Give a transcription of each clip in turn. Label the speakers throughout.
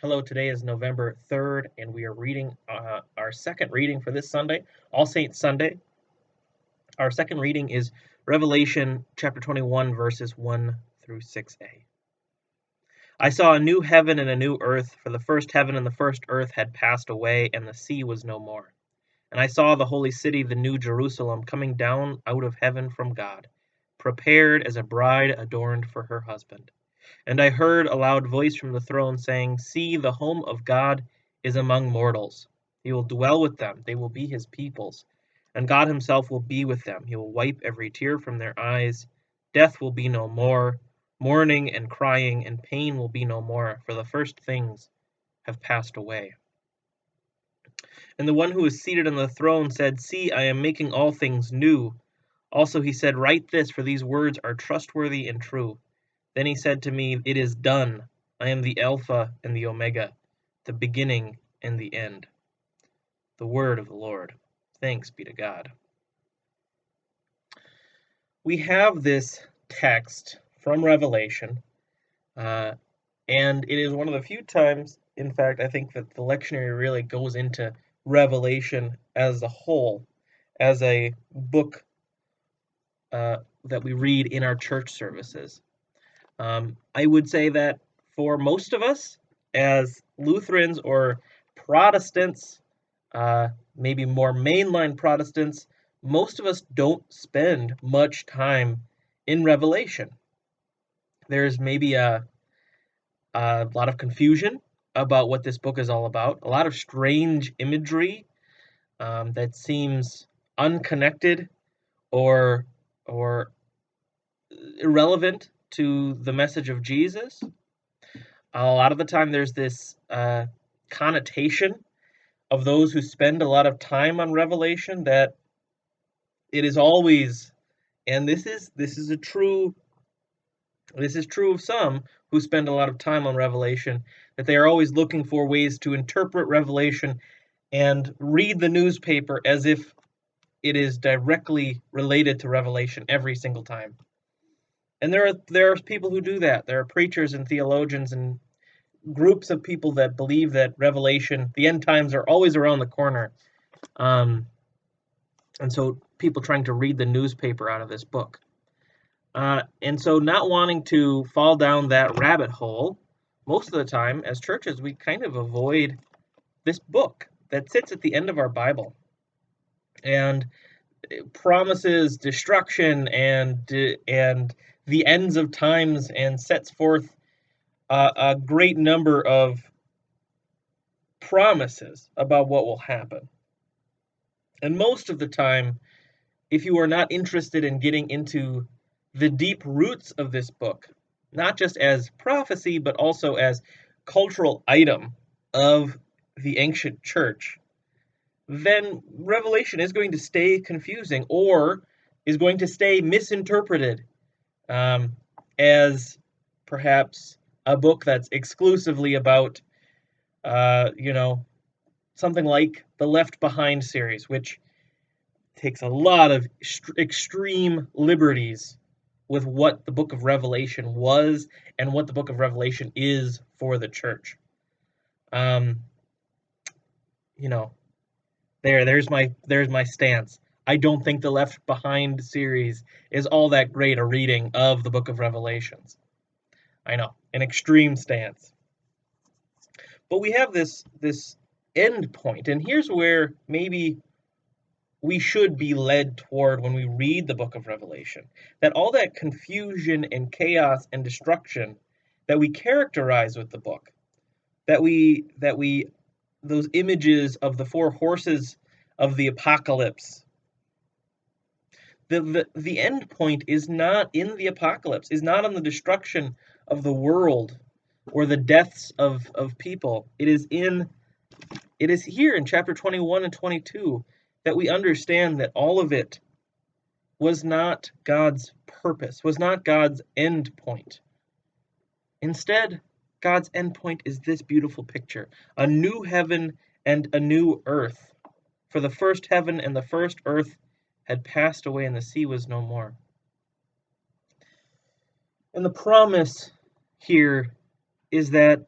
Speaker 1: Hello, today is November 3rd, and we are reading our second reading for this Sunday, All Saints Sunday. Our second reading is Revelation chapter 21, verses 1 through 6a. I saw a new heaven and a new earth, for the first heaven and the first earth had passed away, and the sea was no more. And I saw the holy city, the new Jerusalem, coming down out of heaven from God, prepared as a bride adorned for her husband. And I heard a loud voice from the throne saying, "See, the home of God is among mortals. He will dwell with them, they will be his peoples, and God himself will be with them. He will wipe every tear from their eyes. Death will be no more. Mourning and crying and pain will be no more, for the first things have passed away." And the one who was seated on the throne said, "See, I am making all things new." Also he said, "Write this, for these words are trustworthy and true." Then he said to me, "It is done. I am the Alpha and the Omega, the beginning and the end." The word of the Lord. Thanks be to God. We have this text from Revelation, and it is one of the few times, in fact, I think that the lectionary really goes into Revelation as a whole, as a book that we read in our church services. I would say that for most of us, as Lutherans or Protestants, maybe more mainline Protestants, most of us don't spend much time in Revelation. There's maybe a lot of confusion about what this book is all about, a lot of strange imagery that seems unconnected or irrelevant to the message of Jesus. A lot of the time there's this connotation of those who spend a lot of time on Revelation that it is always, and this is true of some who spend a lot of time on Revelation, that they are always looking for ways to interpret Revelation and read the newspaper as if it is directly related to Revelation every single time. And there are people who do that. There are preachers and theologians and groups of people that believe that Revelation, the end times, are always around the corner. And so people trying to read the newspaper out of this book. And so not wanting to fall down that rabbit hole, most of the time as churches, we kind of avoid this book that sits at the end of our Bible and promises destruction and the ends of times and sets forth a great number of promises about what will happen. And most of the time, if you are not interested in getting into the deep roots of this book, not just as prophecy, but also as cultural item of the ancient church, then Revelation is going to stay confusing or is going to stay misinterpreted as perhaps a book that's exclusively about, something like the Left Behind series, which takes a lot of extreme liberties with what the book of Revelation was and what the book of Revelation is for the church. You know, there's my stance. I don't think the Left Behind series is all that great a reading of the book of Revelations. I know, an extreme stance. But we have this end point, and here's where maybe we should be led toward when we read the book of Revelation. That all that confusion and chaos and destruction that we characterize with the book, that we those images of the four horses of the apocalypse, the end point is not in the apocalypse, is not on the destruction of the world or the deaths of people. It is here in chapter 21 and 22 that we understand that all of it was not God's purpose, was not God's end point. Instead, God's end point is this beautiful picture: a new heaven and a new earth. For the first heaven and the first earth had passed away, and the sea was no more. And the promise here is that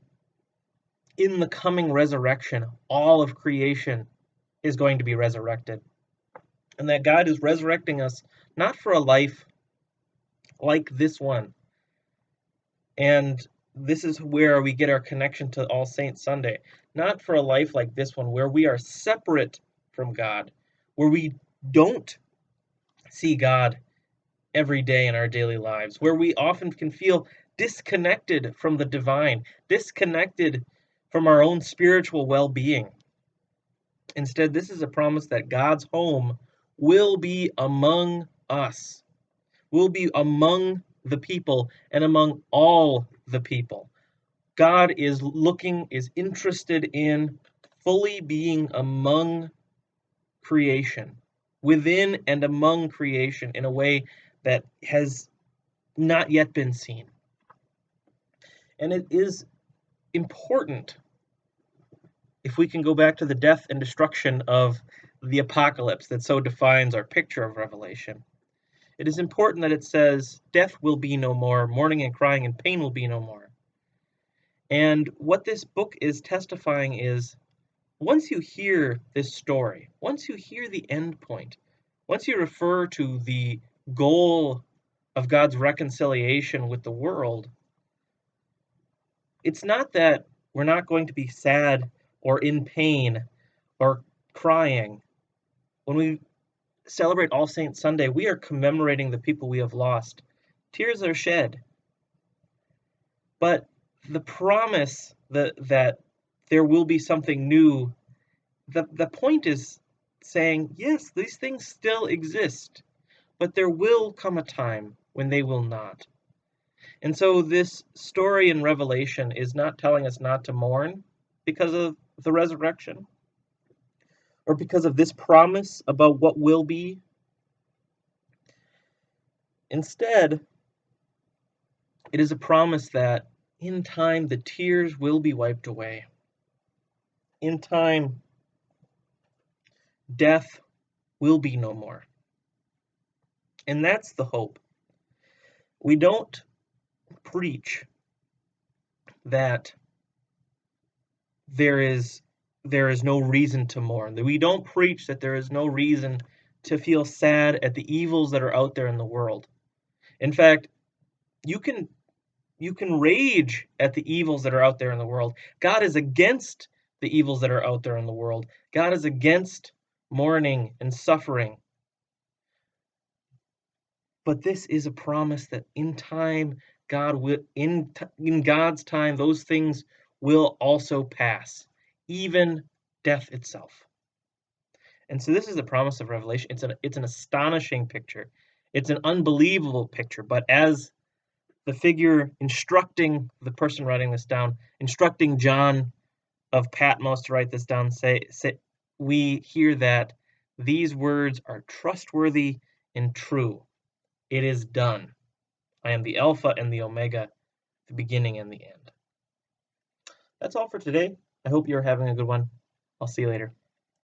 Speaker 1: in the coming resurrection, all of creation is going to be resurrected. And that God is resurrecting us not for a life like this one. And this is where we get our connection to All Saints Sunday. Not for a life like this one, where we are separate from God, where we don't see God every day in our daily lives, where we often can feel disconnected from the divine, disconnected from our own spiritual well-being. Instead, this is a promise that God's home will be among us, will be among the people and among all the people. God is interested in fully being among creation, within and among creation in a way that has not yet been seen. And it is important, if we can go back to the death and destruction of the apocalypse that so defines our picture of Revelation. It is important that it says, death will be no more, mourning and crying and pain will be no more. And what this book is testifying is, once you hear this story, once you hear the end point, once you refer to the goal of God's reconciliation with the world, it's not that we're not going to be sad or in pain or crying. When we celebrate All Saints Sunday, we are commemorating the people we have lost. Tears are shed. But the promise that there will be something new, the point is saying, yes, these things still exist, but there will come a time when they will not. And so this story in Revelation is not telling us not to mourn because of the resurrection or because of this promise about what will be. Instead, it is a promise that in time the tears will be wiped away. In time, death will be no more. And that's the hope. We don't preach that there is no reason to mourn. We don't preach that there is no reason to feel sad at the evils that are out there in the world. In fact, you can rage at the evils that are out there in the world. God is against the evils that are out there in the world. God is against mourning and suffering. But this is a promise that in time, God will, in God's time, those things will also pass, even death itself. And so this is the promise of Revelation. It's an astonishing picture. It's an unbelievable picture. But as the figure instructing the person writing this down, instructing John of Patmos to write this down, say we hear that these words are trustworthy and true. It is done. I am the Alpha and the Omega, the beginning and the end. That's all for today. I hope you're having a good one. I'll see you later.